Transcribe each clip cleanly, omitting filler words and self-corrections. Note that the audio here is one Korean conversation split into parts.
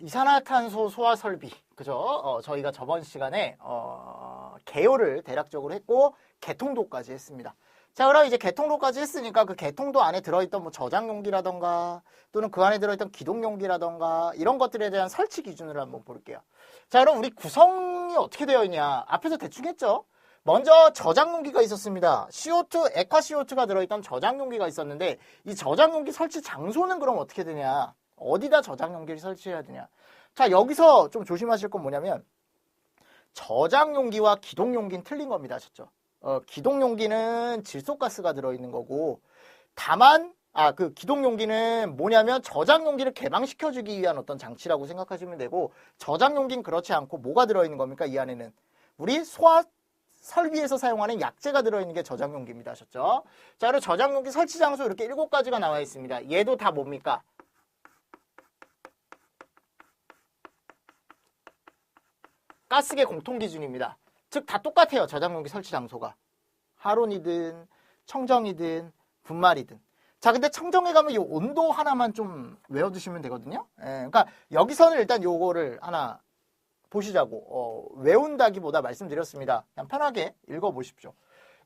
이산화탄소 소화 설비, 그죠? 저희가 저번 시간에 개요를 대략적으로 했고 개통도까지 했습니다. 자, 그럼 이제 개통도까지 했으니까 그 개통도 안에 들어있던 뭐 저장용기라던가 또는 그 안에 들어있던 기동용기라던가 이런 것들에 대한 설치 기준을 한번 볼게요. 자, 그럼 우리 구성이 어떻게 되어 있냐? 앞에서 대충 했죠? 먼저 저장용기가 있었습니다. CO2, 액화 CO2가 들어있던 저장용기가 있었는데 이 저장용기 설치 장소는 그럼 어떻게 되냐? 어디다 저장용기를 설치해야 되냐? 자, 여기서 좀 조심하실 건 뭐냐면 저장용기와 기동용기는 틀린 겁니다. 아셨죠? 기동용기는 질소가스가 들어있는 거고 다만 그 기동용기는 뭐냐면 저장용기를 개방시켜주기 위한 어떤 장치라고 생각하시면 되고 저장용기는 그렇지 않고 뭐가 들어있는 겁니까? 이 안에는 우리 소화 설비에서 사용하는 약재가 들어있는 게 저장용기입니다. 아셨죠? 자, 그리고 저장용기 설치 장소 이렇게 7가지가 나와 있습니다. 얘도 다 뭡니까? 가스계 공통기준입니다. 즉 다 똑같아요. 저장용기 설치 장소가. 하론이든 청정이든 분말이든. 자, 근데 청정에 가면 이 온도 하나만 좀 외워두시면 되거든요. 그러니까 여기서는 일단 요거를 하나 보시자고. 외운다기보다 말씀드렸습니다. 그냥 편하게 읽어보십시오.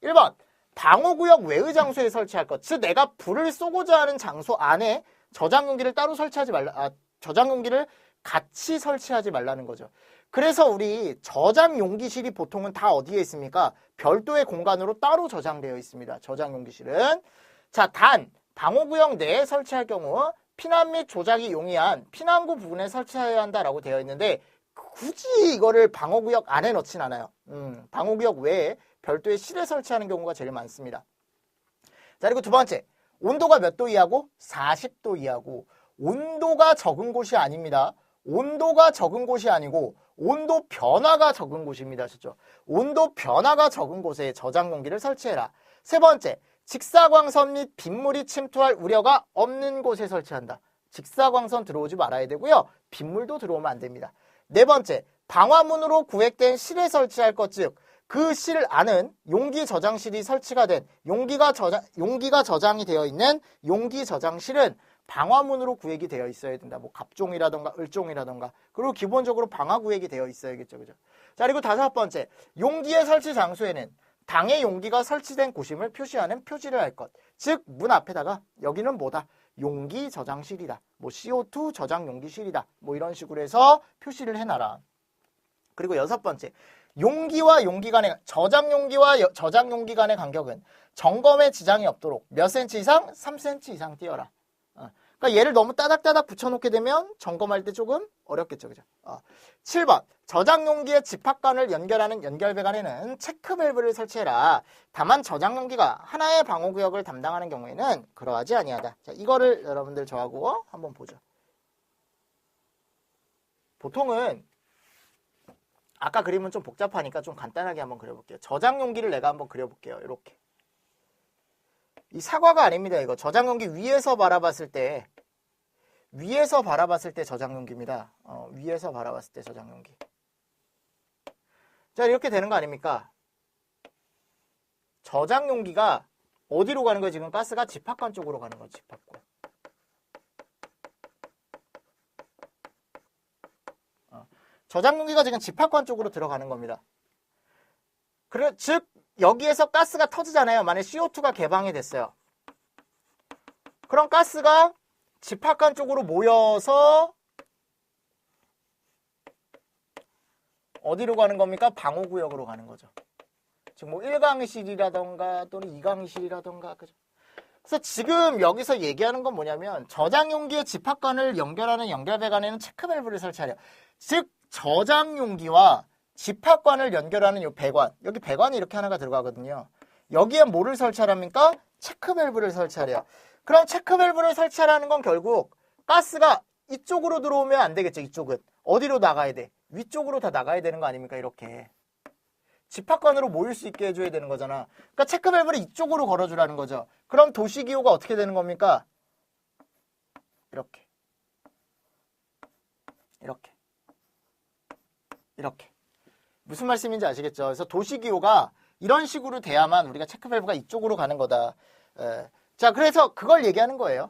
1번 방호구역 외의 장소에 설치할 것. 즉 내가 불을 쏘고자 하는 장소 안에 저장용기를 따로 설치하지 말라. 저장용기를 같이 설치하지 말라는 거죠. 그래서 우리 저장용기실이 보통은 다 어디에 있습니까? 별도의 공간으로 따로 저장되어 있습니다. 저장용기실은. 자, 단 방호구역 내에 설치할 경우 피난 및 조작이 용이한 피난구 부근에 설치해야 한다라고 되어 있는데 굳이 이거를 방호구역 안에 넣진 않아요. 방호구역 외에 별도의 실에 설치하는 경우가 제일 많습니다. 자, 그리고 두 번째, 온도가 몇 도 이하고? 40도 이하고. 온도가 적은 곳이 아닙니다. 온도가 적은 곳이 아니고 온도 변화가 적은 곳입니다. 아시죠? 온도 변화가 적은 곳에 저장용기를 설치해라. 세 번째, 직사광선 및 빗물이 침투할 우려가 없는 곳에 설치한다. 직사광선 들어오지 말아야 되고요. 빗물도 들어오면 안 됩니다. 네 번째, 방화문으로 구획된 실에 설치할 것, 즉 그 실 안은 용기 저장실이 설치가 된 용기가 저장이 되어 있는 용기 저장실은 방화문으로 구획이 되어 있어야 된다. 뭐 갑종이라던가 을종이라던가. 그리고 기본적으로 방화 구획이 되어 있어야겠죠. 그죠? 자, 그리고 다섯 번째, 용기의 설치 장소에는 당의 용기가 설치된 곳임을 표시하는 표지를 할 것. 즉 문 앞에다가 여기는 뭐다? 용기 저장실이다. 뭐 CO2 저장 용기실이다. 뭐 이런 식으로 해서 표시를 해놔라. 그리고 여섯 번째, 용기와 용기 간의 저장용기와 저장용기 간의 간격은 점검에 지장이 없도록 몇 cm 이상? 3cm 이상 띄어라. 그러니까 얘를 너무 따닥따닥 붙여놓게 되면 점검할 때 조금 어렵겠죠. 그죠? 7번, 저장용기의 집합관을 연결하는 연결배관에는 체크밸브를 설치해라. 다만 저장용기가 하나의 방호구역을 담당하는 경우에는 그러하지 아니하다. 자, 이거를 여러분들 저하고 한번 보죠. 보통은 아까 그림은 좀 복잡하니까 좀 간단하게 한번 그려볼게요. 저장용기를 내가 한번 그려볼게요. 이렇게. 이 사과가 아닙니다. 이거 저장용기 위에서 바라봤을 때 저장용기입니다. 위에서 바라봤을 때 저장용기. 자, 이렇게 되는 거 아닙니까? 저장용기가 어디로 가는 거예요? 지금 가스가 집합관 쪽으로 가는 거예요. 집합관. 저장용기가 지금 집합관 쪽으로 들어가는 겁니다. 즉 여기에서 가스가 터지잖아요. 만약 CO2가 개방이 됐어요. 그럼 가스가 집합관 쪽으로 모여서 어디로 가는 겁니까? 방호구역으로 가는 거죠. 즉 뭐 1강의실이라던가 또는 2강의실이라던가. 그죠? 그래서 지금 여기서 얘기하는 건 뭐냐면 저장용기의 집합관을 연결하는 연결배관에는 체크밸브를 설치하려. 즉 저장용기와 집합관을 연결하는 이 배관, 여기 배관이 이렇게 하나가 들어가거든요. 여기에 뭐를 설치하랍니까? 체크밸브를 설치하래요. 그럼 체크밸브를 설치하라는 건 결국 가스가 이쪽으로 들어오면 안 되겠죠. 이쪽은 어디로 나가야 돼? 위쪽으로 다 나가야 되는 거 아닙니까? 이렇게 집합관으로 모일 수 있게 해줘야 되는 거잖아. 그러니까 체크밸브를 이쪽으로 걸어주라는 거죠. 그럼 도시기호가 어떻게 되는 겁니까? 이렇게 무슨 말씀인지 아시겠죠? 그래서 도시기호가 이런 식으로 돼야만 우리가 체크밸브가 이쪽으로 가는 거다. 자, 그래서 그걸 얘기하는 거예요.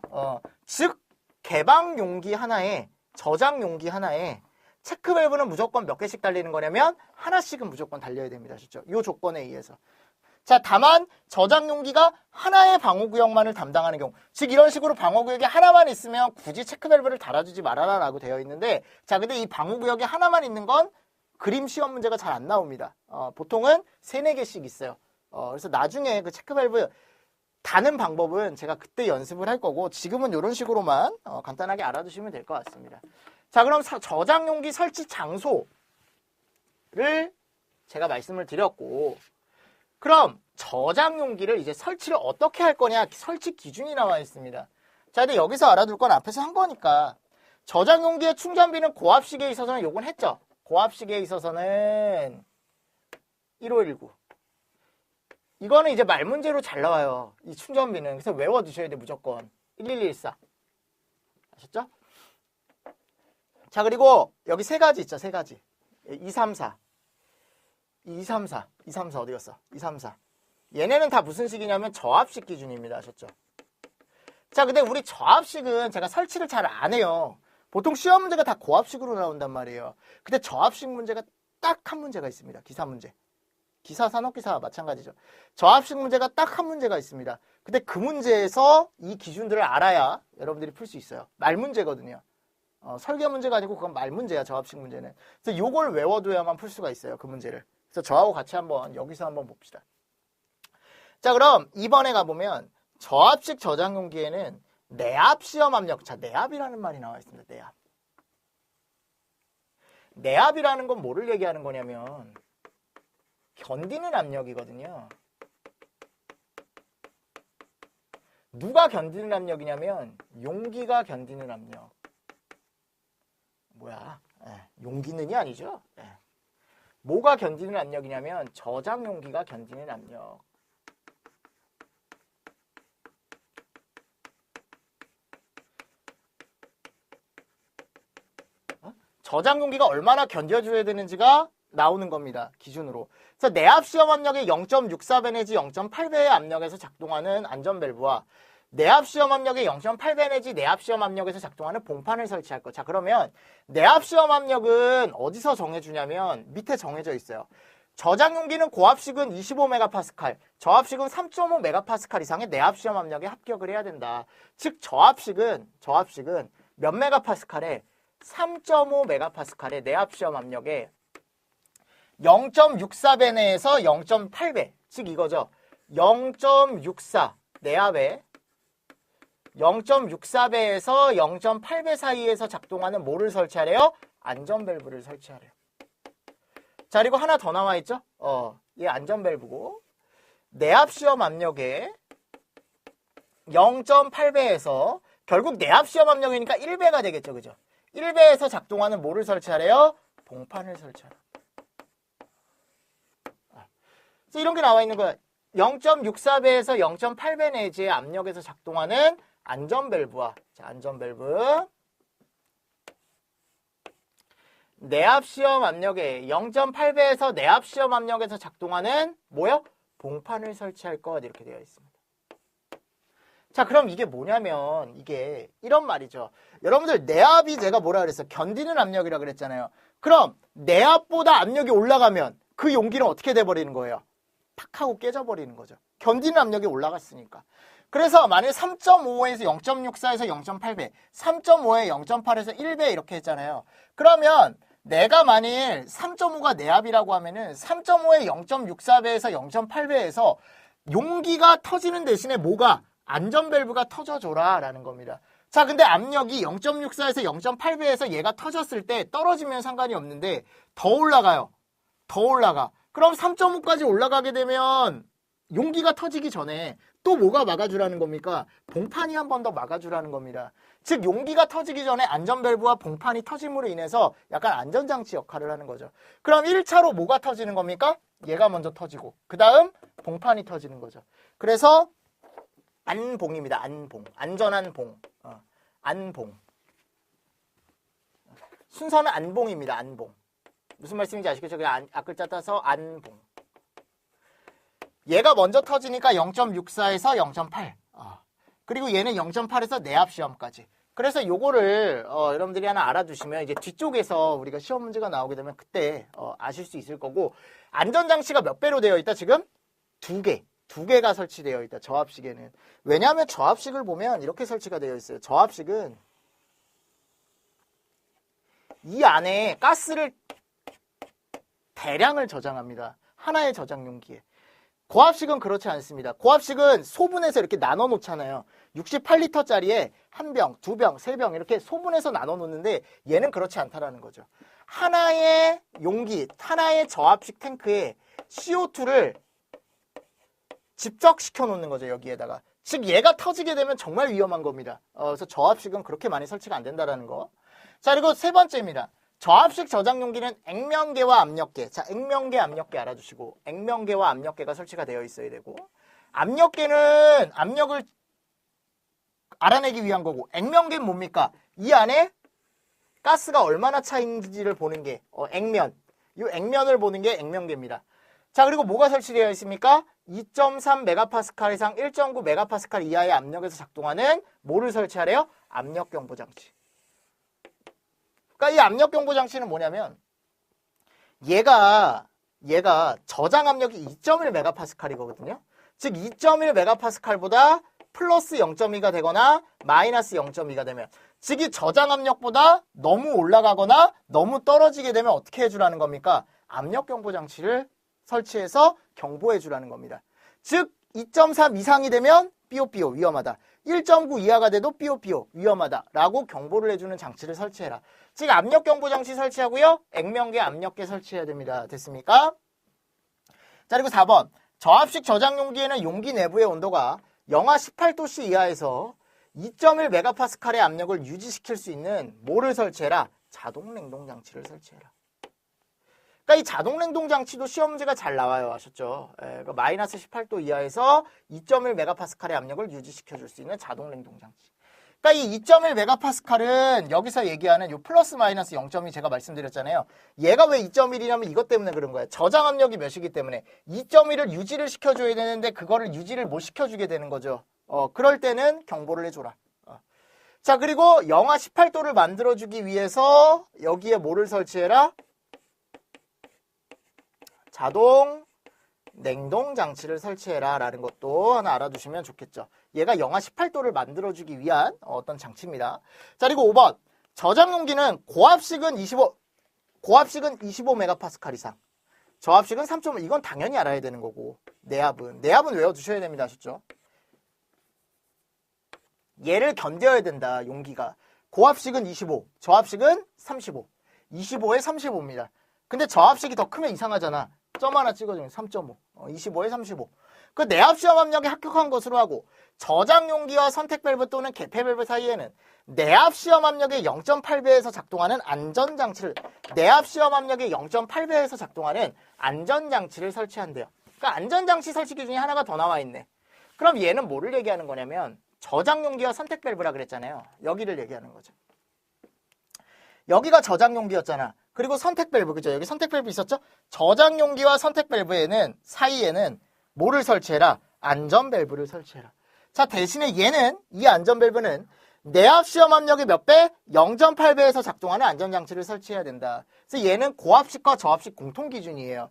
즉 개방 용기 하나에 저장 용기 하나에 체크 밸브는 무조건 몇 개씩 달리는 거냐면 하나씩은 무조건 달려야 됩니다. 아시죠? 이 조건에 의해서. 자, 다만 저장 용기가 하나의 방호 구역만을 담당하는 경우, 즉 이런 식으로 방호 구역이 하나만 있으면 굳이 체크 밸브를 달아주지 말아라 라고 되어 있는데, 자, 근데 이 방호 구역이 하나만 있는 건 그림 시험 문제가 잘 안 나옵니다. 보통은 3, 4개씩 있어요. 그래서 나중에 그 체크 밸브 다는 방법은 제가 그때 연습을 할 거고, 지금은 이런 식으로만 간단하게 알아두시면 될 것 같습니다. 자, 그럼 저장 용기 설치 장소를 제가 말씀을 드렸고, 그럼 저장 용기를 이제 설치를 어떻게 할 거냐, 설치 기준이 나와 있습니다. 자, 근데 여기서 알아둘 건 앞에서 한 거니까, 저장 용기의 충전비는 고압식에 있어서는 요건 했죠. 고압식에 있어서는 1519. 이거는 이제 말 문제로 잘 나와요. 이 충전비는. 그래서 외워두셔야 돼, 무조건. 1114. 아셨죠? 자, 그리고 여기 3가지 있죠, 3가지. 234. 234 어디 갔어? 234. 얘네는 다 무슨 식이냐면 저압식 기준입니다. 아셨죠? 자, 근데 우리 저압식은 제가 설치를 잘 안 해요. 보통 시험 문제가 다 고압식으로 나온단 말이에요. 근데 저압식 문제가 딱 한 문제가 있습니다. 기사 문제. 기사, 산업기사 마찬가지죠. 저압식 문제가 딱 한 문제가 있습니다. 근데 그 문제에서 이 기준들을 알아야 여러분들이 풀 수 있어요. 말 문제거든요. 설계 문제가 아니고 그건 말 문제야, 저압식 문제는. 그래서 요걸 외워둬야만 풀 수가 있어요, 그 문제를. 그래서 저하고 같이 여기서 한번 봅시다. 자, 그럼 2번에 가보면 저압식 저장 용기에는 내압 시험 압력. 자, 내압이라는 말이 나와 있습니다. 내압. 내압이라는 건 뭐를 얘기하는 거냐면 견디는 압력이거든요. 누가 견디는 압력이냐면 용기가 견디는 압력. 뭐야? 용기는이 아니죠. 뭐가 견디는 압력이냐면 저장 용기가 견디는 압력. 저장 용기가 얼마나 견뎌줘야 되는지가 나오는 겁니다. 기준으로. 그래서 내압 시험 압력의 0.64배 내지 0.8배의 압력에서 작동하는 안전 밸브와 내압 시험 압력의 0.8배 내지 내압 시험 압력에서 작동하는 봉판을 설치할 것. 자, 그러면 내압 시험 압력은 어디서 정해주냐면 밑에 정해져 있어요. 저장 용기는 고압식은 25메가파스칼, 저압식은 3.5메가파스칼 이상의 내압 시험 압력에 합격을 해야 된다. 즉 저압식은 몇 메가파스칼에 3.5메가파스칼의 내압 시험 압력에 0.64배 내에서 0.8배, 즉 이거죠. 0.64 내압에 0.64배에서 0.8배 사이에서 작동하는 뭐를 설치하래요? 안전 밸브를 설치하래요. 자, 그리고 하나 더 나와 있죠? 얘 안전 밸브고 내압 시험 압력에 0.8배에서 결국 내압 시험 압력이니까 1배가 되겠죠. 그죠? 1배에서 작동하는 뭐를 설치하래요? 봉판을 설치하래요. 그래서 이런 게 나와 있는 거야. 0.64배에서 0.8배 내지의 압력에서 작동하는 안전 밸브와, 자, 안전 밸브 내압 시험 압력에 0.8배에서 내압 시험 압력에서 작동하는 뭐요? 봉판을 설치할 것, 이렇게 되어 있습니다. 자, 그럼 이게 뭐냐면 이게 이런 말이죠. 여러분들 내압이 제가 뭐라 그랬어요? 견디는 압력이라 그랬잖아요. 그럼 내압보다 압력이 올라가면 그 용기는 어떻게 돼버리는 거예요? 팍 하고 깨져버리는 거죠. 견디는 압력이 올라갔으니까. 그래서 만일 3.5에서 0.64에서 0.8배, 3.5에 0.8에서 1배 이렇게 했잖아요. 그러면 내가 만일 3.5가 내압이라고 하면은 3.5에 0.64배에서 0.8배에서 용기가 터지는 대신에 뭐가? 안전 밸브가 터져줘라 라는 겁니다. 자, 근데 압력이 0.64에서 0.8배에서 얘가 터졌을 때 떨어지면 상관이 없는데 더 올라가요. 더 올라가. 그럼 3.5까지 올라가게 되면 용기가 터지기 전에 또 뭐가 막아주라는 겁니까? 봉판이 한 번 더 막아주라는 겁니다. 즉 용기가 터지기 전에 안전 밸브와 봉판이 터짐으로 인해서 약간 안전장치 역할을 하는 거죠. 그럼 1차로 뭐가 터지는 겁니까? 얘가 먼저 터지고 그 다음 봉판이 터지는 거죠. 그래서 안봉입니다. 안봉. 안전한 봉. 안봉. 순서는 안봉입니다. 안봉. 무슨 말씀인지 아시겠죠? 그냥 앞글자 따서 안봉. 얘가 먼저 터지니까 0.64에서 0.8. 그리고 얘는 0.8에서 내압 시험까지. 그래서 요거를 여러분들이 하나 알아두시면 이제 뒤쪽에서 우리가 시험 문제가 나오게 되면 그때 아실 수 있을 거고, 안전장치가 몇 배로 되어 있다? 지금 2개가 설치되어 있다. 저압식에는. 왜냐하면 저압식을 보면 이렇게 설치가 되어 있어요. 저압식은 이 안에 가스를 대량을 저장합니다. 하나의 저장 용기에. 고압식은 그렇지 않습니다. 고압식은 소분해서 이렇게 나눠 놓잖아요. 68리터짜리에 1병, 2병, 3병 이렇게 소분해서 나눠 놓는데 얘는 그렇지 않다라는 거죠. 하나의 용기, 하나의 저압식 탱크에 CO2를 집적시켜 놓는 거죠. 여기에다가. 즉 얘가 터지게 되면 정말 위험한 겁니다. 그래서 저압식은 그렇게 많이 설치가 안 된다라는 거. 자, 그리고 세 번째입니다. 저압식 저장 용기는 액면계와 압력계. 자, 액면계, 압력계 알아두시고, 액면계와 압력계가 설치가 되어 있어야 되고, 압력계는 압력을 알아내기 위한 거고, 액면계는 뭡니까? 이 안에 가스가 얼마나 차있는지를 보는 게 액면. 이 액면을 보는 게 액면계입니다. 자, 그리고 뭐가 설치되어 있습니까? 2.3 메가파스칼 이상 1.9 메가파스칼 이하의 압력에서 작동하는 뭐를 설치하래요? 압력 경보 장치. 그러니까 이 압력 경보 장치는 뭐냐면 얘가 저장 압력이 2.1 메가파스칼이거든요. 즉 2.1 메가파스칼보다 플러스 0.2가 되거나 마이너스 0.2가 되면, 즉 이 저장 압력보다 너무 올라가거나 너무 떨어지게 되면 어떻게 해주라는 겁니까? 압력 경보 장치를 설치해서 경보해 주라는 겁니다. 즉 2.3 이상이 되면 삐요삐요 위험하다. 1.9 이하가 돼도 삐요삐요 위험하다 라고 경보를 해주는 장치를 설치해라. 즉 압력 경보 장치 설치하고요. 액면계, 압력계 설치해야 됩니다. 됐습니까? 자, 그리고 4번. 저압식 저장 용기에는 용기 내부의 온도가 영하 18도씨 이하에서 2.1 메가파스칼의 압력을 유지시킬 수 있는 뭐를 설치해라? 자동 냉동 장치를 설치해라. 그러니까 이 자동 냉동 장치도 시험 문제가 잘 나와요. 아셨죠? 그러니까 마이너스 18도 이하에서 2.1 메가파스칼의 압력을 유지시켜 줄 수 있는 자동 냉동 장치. 그러니까 이 2.1 메가파스칼은 여기서 얘기하는 요 플러스 마이너스 0.2 제가 말씀드렸잖아요. 얘가 왜 2.1이냐면 이것 때문에 그런 거예요. 저장 압력이 몇이기 때문에 2.1을 유지를 시켜줘야 되는데 그거를 유지를 못 시켜주게 되는 거죠. 그럴 때는 경보를 해줘라. 자, 그리고 영하 18도를 만들어주기 위해서 여기에 뭐를 설치해라? 자동 냉동 장치를 설치해라 라는 것도 하나 알아두시면 좋겠죠. 얘가 영하 18도를 만들어주기 위한 어떤 장치입니다. 자, 그리고 5번. 저장 용기는 고압식은 25 메가파스칼 이상. 저압식은 3.5. 이건 당연히 알아야 되는 거고. 내압은 외워두셔야 됩니다. 아셨죠? 얘를 견뎌야 된다. 용기가. 고압식은 25. 저압식은 35. 25에 35입니다. 근데 저압식이 더 크면 이상하잖아. 점 하나 찍어주면 3.5, 25에 35. 그 내압 시험 압력이 합격한 것으로 하고, 저장 용기와 선택 밸브 또는 개폐 밸브 사이에는 내압 시험 압력의 0.8배에서 작동하는 안전장치를, 내압 시험 압력의 0.8배에서 작동하는 안전장치를 설치한대요. 그러니까 안전장치 설치기 중에 하나가 더 나와 있네. 그럼 얘는 뭐를 얘기하는 거냐면 저장 용기와 선택 밸브라 그랬잖아요. 여기를 얘기하는 거죠. 여기가 저장 용기였잖아. 그리고 선택 밸브, 그죠? 여기 선택 밸브 있었죠? 저장 용기와 선택 밸브에는 사이에는 뭐를 설치해라? 안전 밸브를 설치해라. 자, 대신에 얘는, 이 안전 밸브는 내압 시험 압력의 몇 배? 0.8배에서 작동하는 안전장치를 설치해야 된다. 그래서 얘는 고압식과 저압식 공통 기준이에요.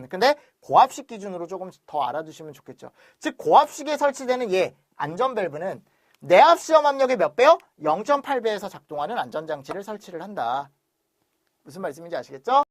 근데 고압식 기준으로 조금 더 알아두시면 좋겠죠. 즉 고압식에 설치되는 얘 안전 밸브는 내압 시험 압력의 몇 배요? 0.8배에서 작동하는 안전장치를 설치를 한다. 무슨 말씀인지 아시겠죠?